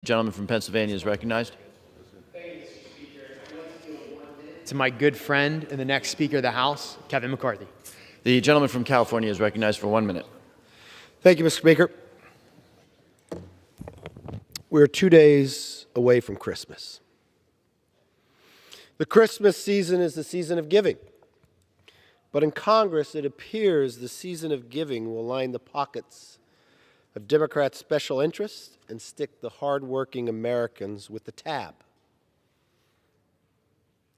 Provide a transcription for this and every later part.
The gentleman from Pennsylvania is recognized. To my good friend and the next Speaker of the House, Kevin McCarthy. The gentleman from California is recognized for 1 minute. Thank you, Mr. Speaker. We're 2 days away from Christmas. The Christmas season is the season of giving. But in Congress, it appears the season of giving will line the pockets of Democrats' special interests and stick the hardworking Americans with the tab.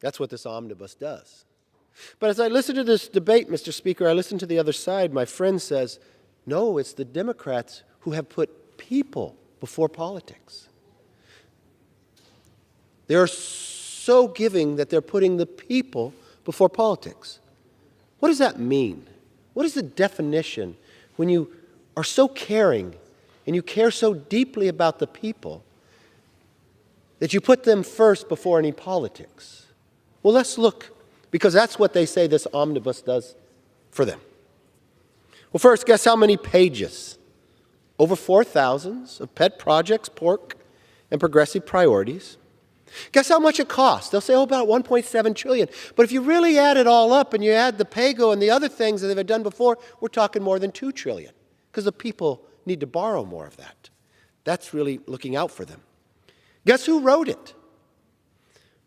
That's what this omnibus does. But as I listen to this debate, Mr. Speaker, I listen to the other side. My friend says, no, it's the Democrats who have put people before politics. They're so giving that they're putting the people before politics. What does that mean? What is the definition when you are so caring and you care so deeply about the people that you put them first before any politics? Well, let's look, because that's what they say this omnibus does for them. Well, first, guess how many pages? Over 4,000 of pet projects, pork, and progressive priorities. Guess how much it costs? They'll say, oh, about $1.7 trillion. But if you really add it all up and you add the PAYGO and the other things that they've done before, we're talking more than $2 trillion, because the people need to borrow more of that. That's really looking out for them. Guess who wrote it?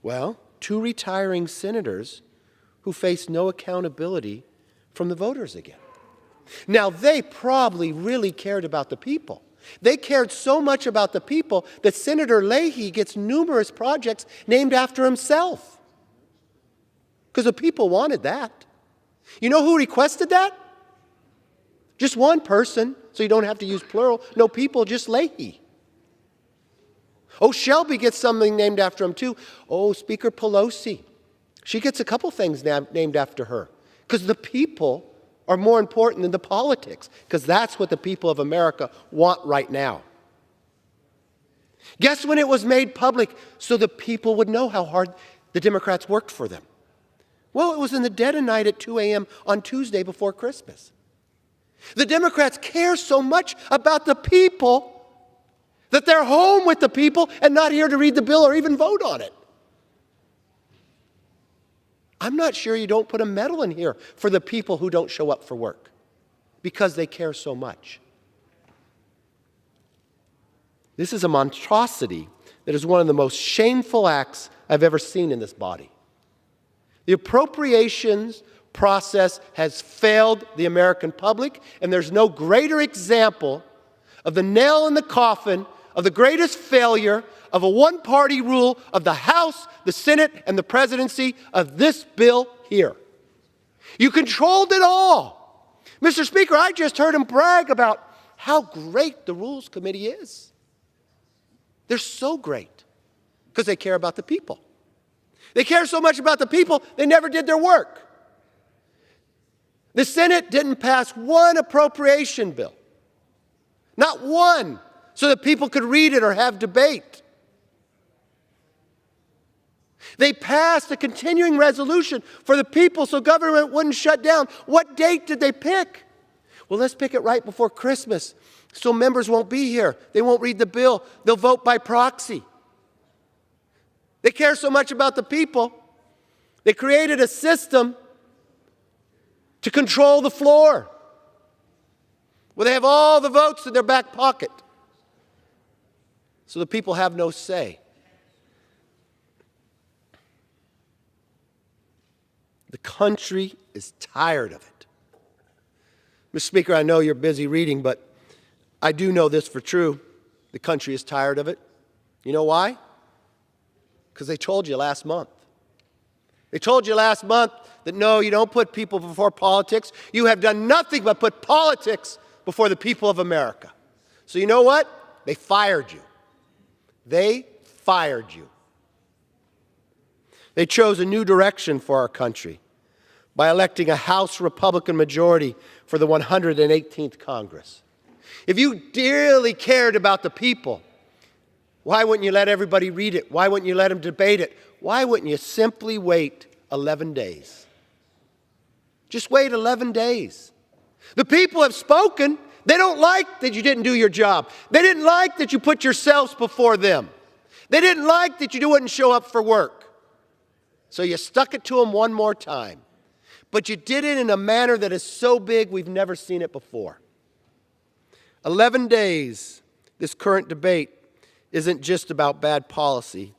Well, 2 retiring senators who face no accountability from the voters again. Now, they probably really cared about the people. They cared so much about the people that Senator Leahy gets numerous projects named after himself, because the people wanted that. You know who requested that? Just one person, so you don't have to use plural. No people, just Leahy. Oh, Shelby gets something named after him too. Oh, Speaker Pelosi. She gets a couple things named after her, because the people are more important than the politics, because that's what the people of America want right now. Guess when it was made public so the people would know how hard the Democrats worked for them? Well, it was in the dead of night at 2 a.m. on Tuesday before Christmas. The Democrats care so much about the people that they're home with the people and not here to read the bill or even vote on it. I'm not sure you don't put a medal in here for the people who don't show up for work, because they care so much. This is a monstrosity that is one of the most shameful acts I've ever seen in this body. The appropriations process has failed the American public, and there's no greater example of the nail in the coffin of the greatest failure of a one-party rule of the House, the Senate, and the presidency of this bill here. You controlled it all. Mr. Speaker, I just heard him brag about how great the Rules Committee is. They're so great because they care about the people. They care so much about the people, they never did their work. The Senate didn't pass one appropriation bill. Not one, so that people could read it or have debate. They passed a continuing resolution for the people so government wouldn't shut down. What date did they pick? Well, let's pick it right before Christmas, so members won't be here. They won't read the bill. They'll vote by proxy. They care so much about the people, they created a system to control the floor, where they have all the votes in their back pocket, so the people have no say. The country is tired of it. Mr. Speaker, I know you're busy reading, but I do know this for true. The country is tired of it. You know why? Because they told you last month. They told you last month that no, you don't put people before politics. You have done nothing but put politics before the people of America. So you know what? They fired you. They fired you. They chose a new direction for our country by electing a House Republican majority for the 118th Congress. If you dearly cared about the people, why wouldn't you let everybody read it? Why wouldn't you let them debate it? Why wouldn't you simply wait 11 days? Just wait 11 days. The people have spoken. They don't like that you didn't do your job. They didn't like that you put yourselves before them. They didn't like that you wouldn't show up for work. So you stuck it to them one more time. But you did it in a manner that is so big we've never seen it before. 11 days, this current debate isn't just about bad policy.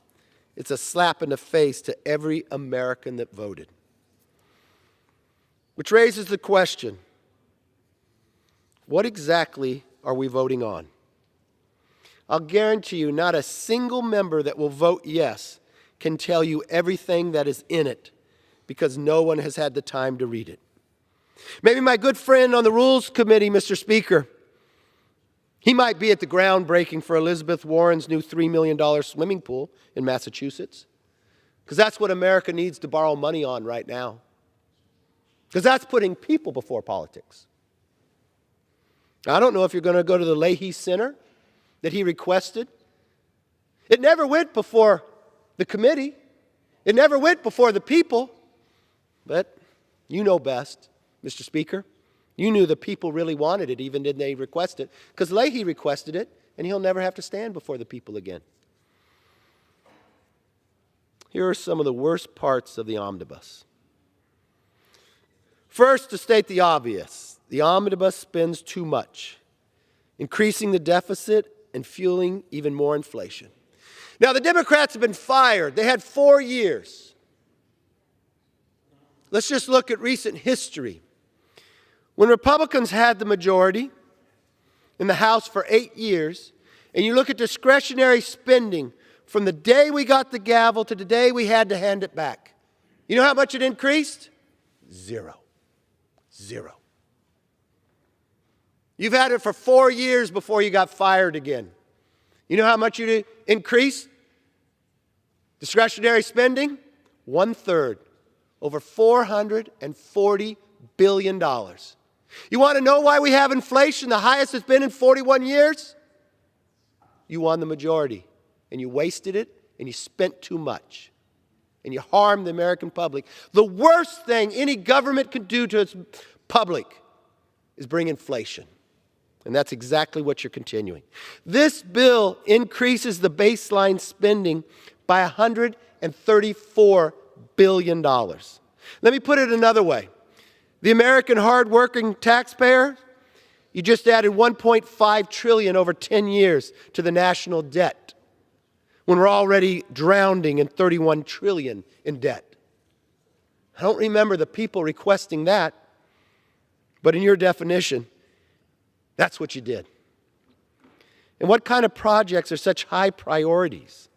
It's a slap in the face to every American that voted. Which raises the question, what exactly are we voting on? I'll guarantee you not a single member that will vote yes can tell you everything that is in it because no one has had the time to read it. Maybe my good friend on the Rules Committee, Mr. Speaker, he might be at the groundbreaking for Elizabeth Warren's new $3 million swimming pool in Massachusetts, because that's what America needs to borrow money on right now, because that's putting people before politics. I don't know if you're going to go to the Leahy Center that he requested. It never went before the committee. It never went before the people. But you know best, Mr. Speaker. You knew the people really wanted it, even didn't they request it? Because Leahy requested it, and he'll never have to stand before the people again. Here are some of the worst parts of the omnibus. First, to state the obvious, the omnibus spends too much, increasing the deficit and fueling even more inflation. Now, the Democrats have been fired. They had 4 years. Let's just look at recent history. When Republicans had the majority in the House for 8 years, and you look at discretionary spending from the day we got the gavel to the day we had to hand it back, you know how much it increased? Zero. You've had it for 4 years before you got fired again. You know how much you increased? Discretionary spending? 1/3. Over $440 billion. You want to know why we have inflation, the highest it's been in 41 years? You won the majority, and you wasted it, and you spent too much, and you harmed the American public. The worst thing any government could do to its public is bring inflation. And that's exactly what you're continuing. This bill increases the baseline spending by $134 billion. Let me put it another way. The American hardworking taxpayer, you just added $1.5 trillion over 10 years to the national debt when we're already drowning in $31 trillion in debt. I don't remember the people requesting that, but in your definition, that's what you did. And what kind of projects are such high priorities?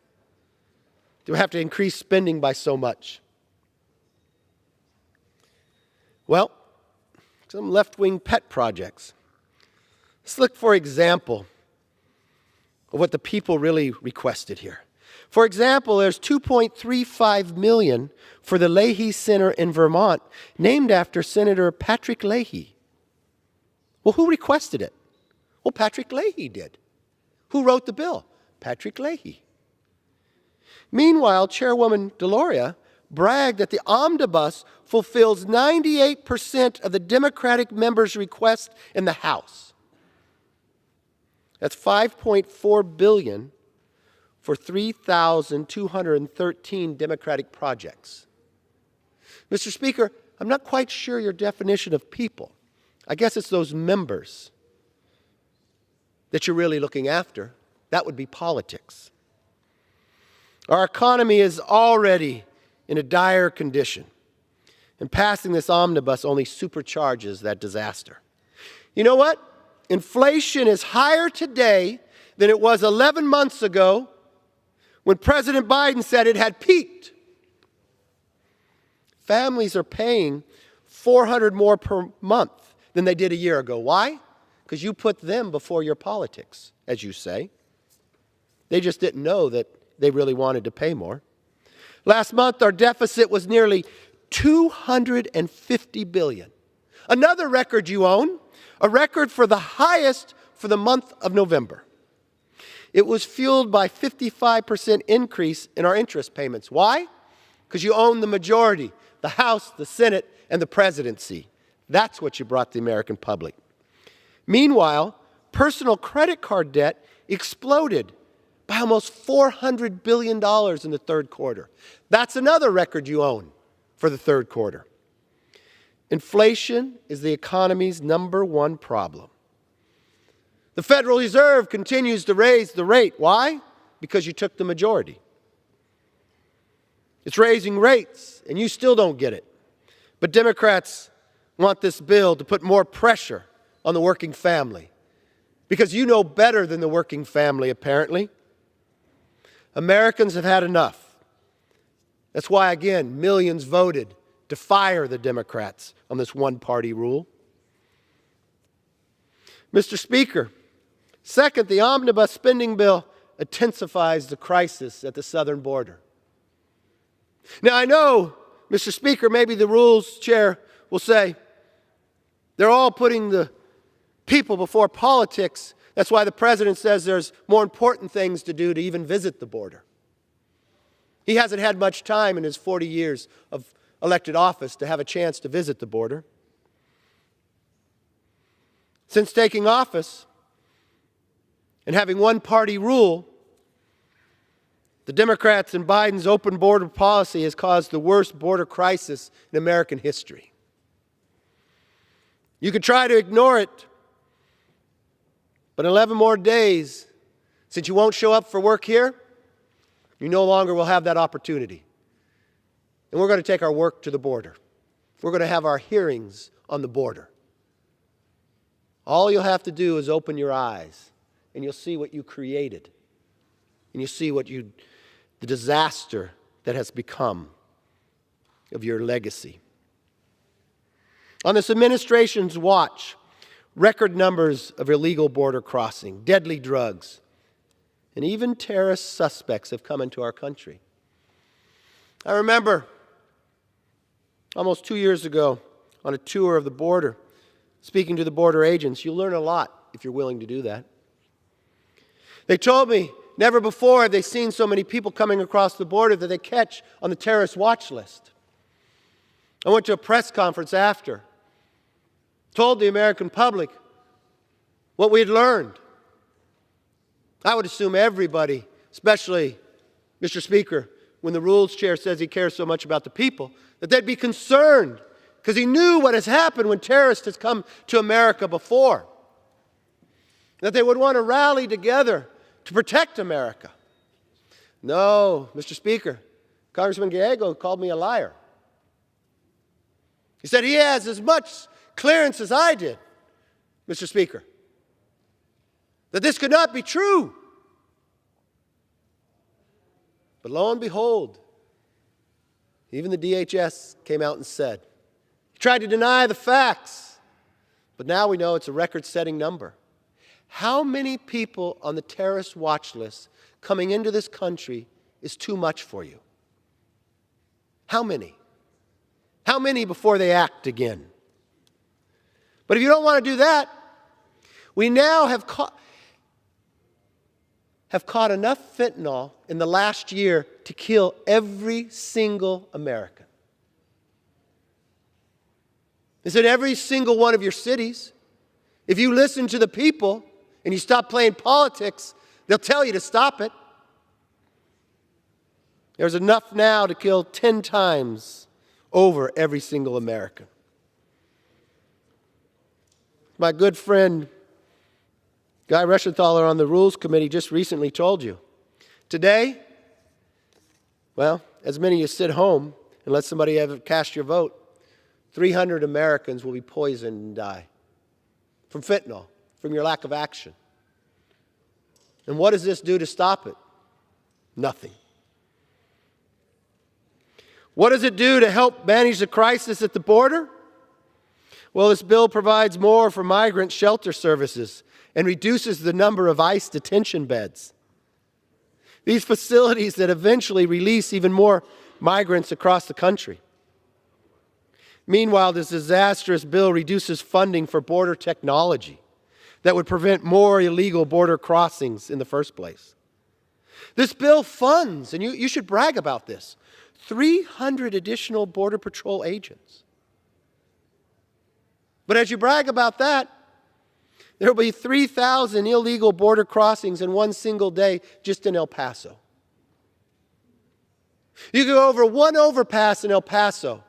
Do we have to increase spending by so much? Well, some left-wing pet projects. Let's look for example of what the people really requested here. For example, there's $2.35 million for the Leahy Center in Vermont, named after Senator Patrick Leahy. Well, who requested it? Well, Patrick Leahy did. Who wrote the bill? Patrick Leahy. Meanwhile, Chairwoman Deloria bragged that the omnibus fulfills 98% of the Democratic members' requests in the House. That's $5.4 billion for 3,213 Democratic projects. Mr. Speaker, I'm not quite sure your definition of people. I guess it's those members that you're really looking after. That would be politics. Our economy is already in a dire condition, and passing this omnibus only supercharges that disaster. You know what? Inflation is higher today than it was 11 months ago when President Biden said it had peaked. Families are paying $400 more per month than they did a year ago. Why? Because you put them before your politics, as you say. They just didn't know that they really wanted to pay more. Last month, our deficit was nearly $250 billion. Another record you own, a record for the highest for the month of November. It was fueled by 55% increase in our interest payments. Why? Because you own the majority, the House, the Senate, and the presidency. That's what you brought the American public. Meanwhile, personal credit card debt exploded by almost $400 billion in the third quarter. That's another record you own for the third quarter. Inflation is the economy's #1 problem. The Federal Reserve continues to raise the rate. Why? Because you took the majority. It's raising rates, and you still don't get it. But Democrats want this bill to put more pressure on the working family, because you know better than the working family, apparently. Americans have had enough. That's why, again, millions voted to fire the Democrats on this one-party rule. Mr. Speaker, second, the omnibus spending bill intensifies the crisis at the southern border. Now, I know, Mr. Speaker, maybe the Rules Chair will say, they're all putting the people before politics. That's why the President says there's more important things to do to even visit the border. He hasn't had much time in his 40 years of elected office to have a chance to visit the border. Since taking office and having one-party rule, the Democrats and Biden's open border policy has caused the worst border crisis in American history. You could try to ignore it, but in 11 more days, since you won't show up for work here, you no longer will have that opportunity. And we're going to take our work to the border. We're going to have our hearings on the border. All you'll have to do is open your eyes, and you'll see what you created. And you'll see the disaster that has become of your legacy. On this administration's watch, record numbers of illegal border crossing, deadly drugs, and even terrorist suspects have come into our country. I remember almost 2 years ago on a tour of the border, speaking to the border agents. You'll learn a lot if you're willing to do that. They told me never before have they seen so many people coming across the border that they catch on the terrorist watch list. I went to a press conference after, told the American public what we had learned. I would assume everybody, especially Mr. Speaker, when the Rules Chair says he cares so much about the people, that they'd be concerned because he knew what has happened when terrorists has come to America before. That they would want to rally together to protect America. No, Mr. Speaker, Congressman Gallego called me a liar. He said he has as much clearance as I did, Mr. Speaker, that this could not be true. But lo and behold, even the DHS came out and said, he tried to deny the facts, but now we know it's a record-setting number. How many people on the terrorist watch list coming into this country is too much for you? How many? How many before they act again? But if you don't want to do that, we now have caught enough fentanyl in the last year to kill every single American. It's in every single one of your cities. If you listen to the people and you stop playing politics, they'll tell you to stop it. There's enough now to kill 10 times over every single American. My good friend Guy Reschenthaler on the Rules Committee just recently told you. Today, well, as many of you sit home and let somebody have cast your vote, 300 Americans will be poisoned and die from fentanyl, from your lack of action. And what does this do to stop it? Nothing. What does it do to help manage the crisis at the border? Well, this bill provides more for migrant shelter services and reduces the number of ICE detention beds. These facilities that eventually release even more migrants across the country. Meanwhile, this disastrous bill reduces funding for border technology that would prevent more illegal border crossings in the first place. This bill funds, and you should brag about this, 300 additional Border Patrol agents. But as you brag about that, There will be 3,000 illegal border crossings in one single day just in El Paso. You go over one overpass in El Paso,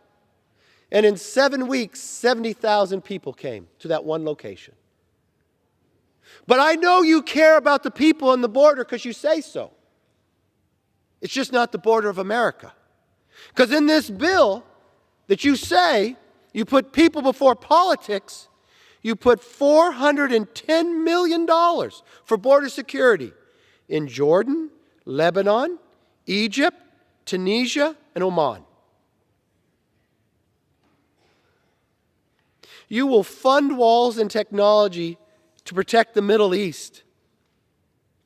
and in 7 weeks, 70,000 people came to that one location. But I know you care about the people on the border because you say so. It's just not the border of America. Because in this bill that you say you put people before politics, you put $410 million for border security in Jordan, Lebanon, Egypt, Tunisia, and Oman. You will fund walls and technology to protect the Middle East,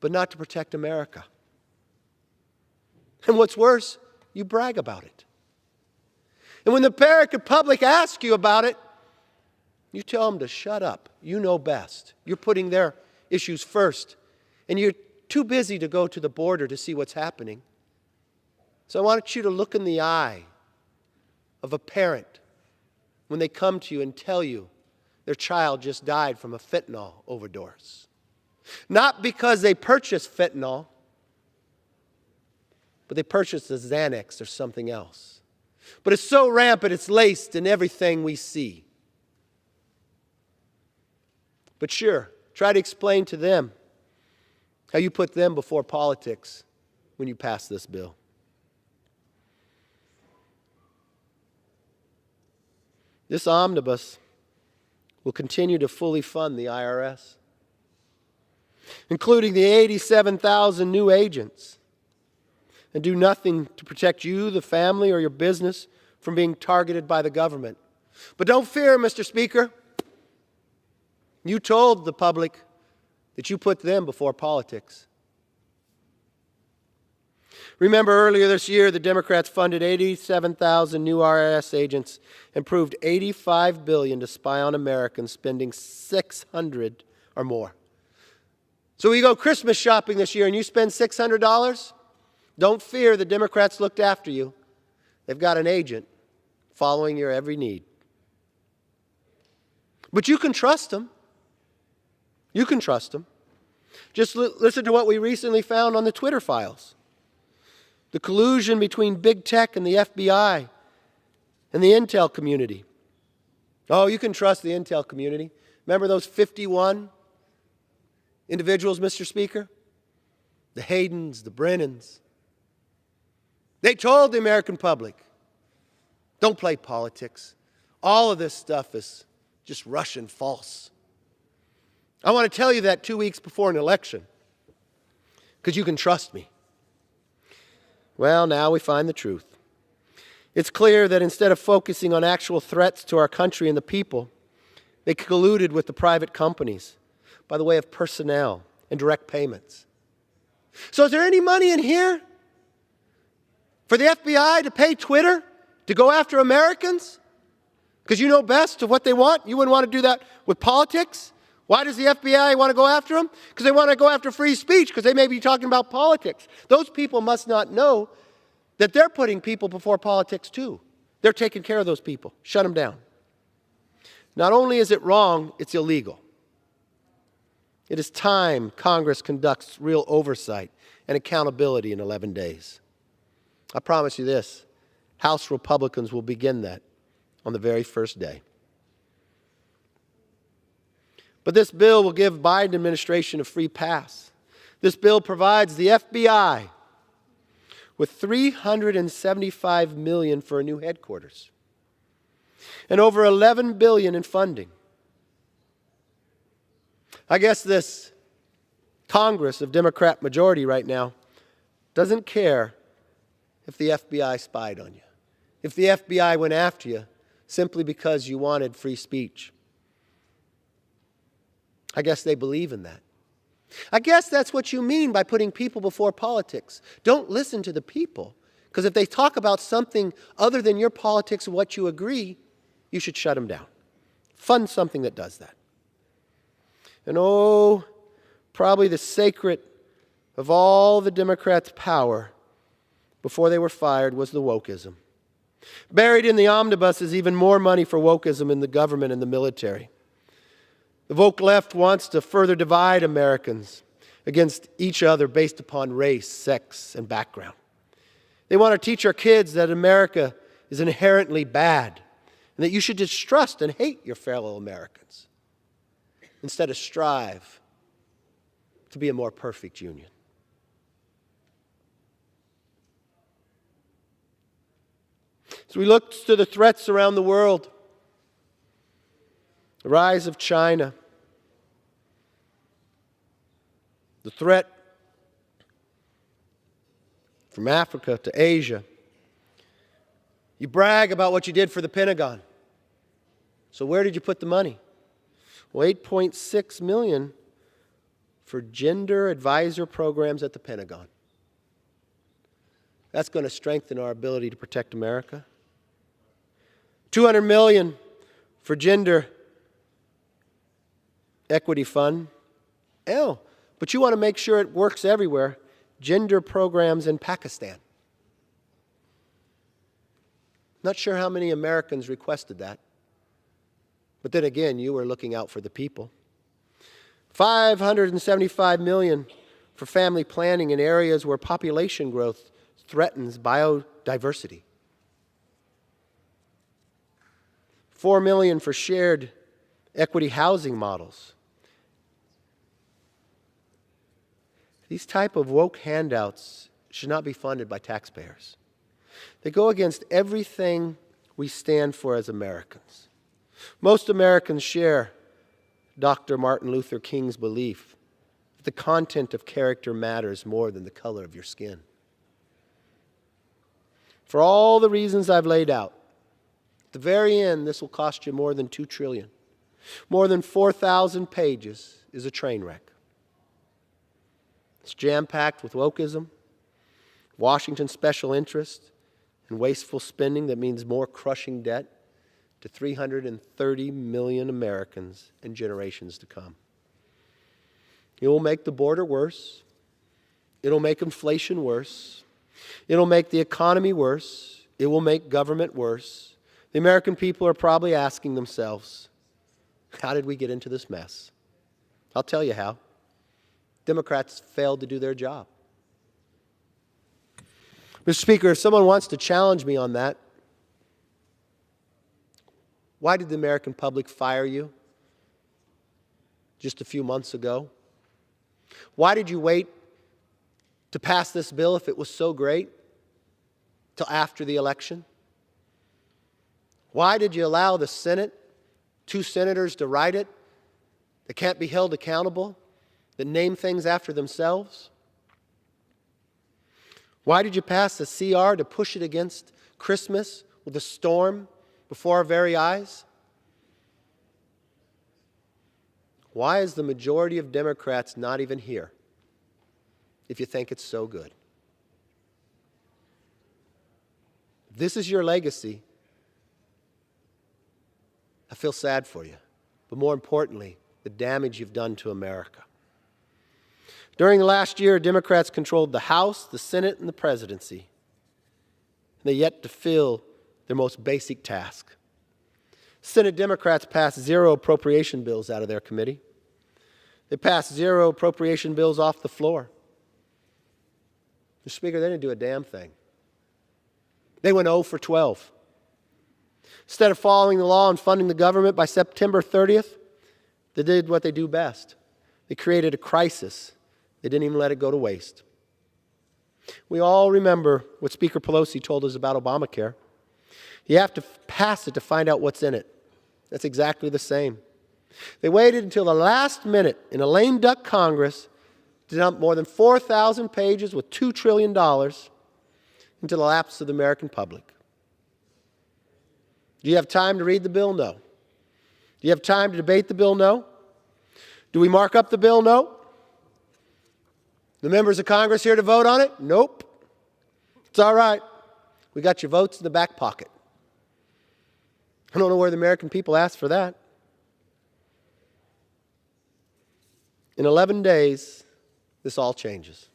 but not to protect America. And what's worse, you brag about it. And when the American public asks you about it, you tell them to shut up. You know best. You're putting their issues first. And you're too busy to go to the border to see what's happening. So I want you to look in the eye of a parent when they come to you and tell you their child just died from a fentanyl overdose. Not because they purchased fentanyl, but they purchased a Xanax or something else. But it's so rampant, it's laced in everything we see. But sure, try to explain to them how you put them before politics when you pass this bill. This omnibus will continue to fully fund the IRS, including the 87,000 new agents, and do nothing to protect you, the family, or your business from being targeted by the government. But don't fear, Mr. Speaker. You told the public that you put them before politics. Remember earlier this year, the Democrats funded 87,000 new IRS agents and proved $85 billion to spy on Americans, spending $600 or more. So you go Christmas shopping this year and you spend $600, don't fear, the Democrats looked after you. They've got an agent following your every need. But you can trust them. You can trust them. Just listen to what we recently found on the Twitter files. The collusion between big tech and the FBI and the intel community. Oh, you can trust the intel community. Remember those 51 individuals, Mr. Speaker? The Haydens, the Brennans. They told the American public, don't play politics. All of this stuff is just Russian false. I want to tell you that 2 weeks before an election, because you can trust me. Well, now we find the truth. It's clear that instead of focusing on actual threats to our country and the people, they colluded with the private companies by the way of personnel and direct payments. So is there any money in here for the FBI to pay Twitter to go after Americans? Because you know best of what they want. You wouldn't want to do that with politics. Why does the FBI want to go after them? Because they want to go after free speech, because they may be talking about politics. Those people must not know that they're putting people before politics too. They're taking care of those people. Shut them down. Not only is it wrong, it's illegal. It is time Congress conducts real oversight and accountability in 11 days. I promise you this, House Republicans will begin that on the very first day. But this bill will give Biden administration a free pass. This bill provides the FBI with $375 million for a new headquarters and over $11 billion in funding. I guess this Congress of Democrat majority right now doesn't care if the FBI spied on you, if the FBI went after you simply because you wanted free speech. I guess they believe in that. I guess that's what you mean by putting people before politics. Don't listen to the people, because if they talk about something other than your politics and what you agree, you should shut them down. Fund something that does that. And oh, probably the secret of all the Democrats' power before they were fired was the wokeism. Buried in the omnibus is even more money for wokeism in the government and the military. The woke left wants to further divide Americans against each other based upon race, sex, and background. They want to teach our kids that America is inherently bad and that you should distrust and hate your fellow Americans instead of strive to be a more perfect union. So we look to the threats around the world, the rise of China, the threat from Africa to Asia. You brag about what you did for the Pentagon. So where did you put the money? Well, $8.6 million for gender advisor programs at the Pentagon. That's going to strengthen our ability to protect America. $200 million for gender equity fund. Oh, but you want to make sure it works everywhere. Gender programs in Pakistan. Not sure how many Americans requested that. But then again, you were looking out for the people. $575 million for family planning in areas where population growth threatens biodiversity. $4 million for shared equity housing models. These type of woke handouts should not be funded by taxpayers. They go against everything we stand for as Americans. Most Americans share Dr. Martin Luther King's belief that the content of character matters more than the color of your skin. For all the reasons I've laid out, at the very end, this will cost you more than $2 trillion. More than 4,000 pages is a train wreck. It's jam-packed with wokeism, Washington special interest, and wasteful spending that means more crushing debt to 330 million Americans and generations to come. It will make the border worse. It'll make inflation worse. It'll make the economy worse. It will make government worse. The American people are probably asking themselves, how did we get into this mess? I'll tell you how. Democrats failed to do their job. Mr. Speaker, if someone wants to challenge me on that, why did the American public fire you just a few months ago? Why did you wait to pass this bill if it was so great till after the election? Why did you allow the Senate, 2 senators to write it that can't be held accountable, that name things after themselves? Why did you pass the CR to push it against Christmas with a storm before our very eyes? Why is the majority of Democrats not even here if you think it's so good? This is your legacy. I feel sad for you, but more importantly, the damage you've done to America. During the last year, Democrats controlled the House, the Senate, and the presidency. And they yet to fill their most basic task. Senate Democrats passed 0 appropriation bills out of their committee. They passed 0 appropriation bills off the floor. Mr. Speaker, they didn't do a damn thing. They went 0 for 12. Instead of following the law and funding the government by September 30th, they did what they do best. They created a crisis. They didn't even let it go to waste. We all remember what Speaker Pelosi told us about Obamacare. You have to pass it to find out what's in it. That's exactly the same. They waited until the last minute in a lame duck Congress to dump more than 4,000 pages with $2 trillion into the laps of the American public. Do you have time to read the bill? No. Do you have time to debate the bill? No. Do we mark up the bill? No. The members of Congress here to vote on it? Nope. It's all right. We got your votes in the back pocket. I don't know where the American people asked for that. In 11 days, this all changes.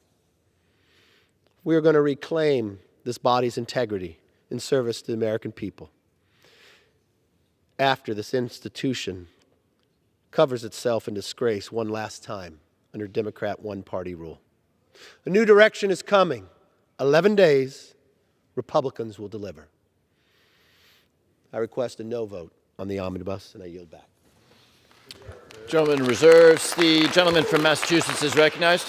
We are going to reclaim this body's integrity in service to the American people after this institution covers itself in disgrace one last time under Democrat one-party rule. A new direction is coming. 11 days, Republicans will deliver. I request a no vote on the omnibus, and I yield back. Gentleman reserves. The gentleman from Massachusetts is recognized.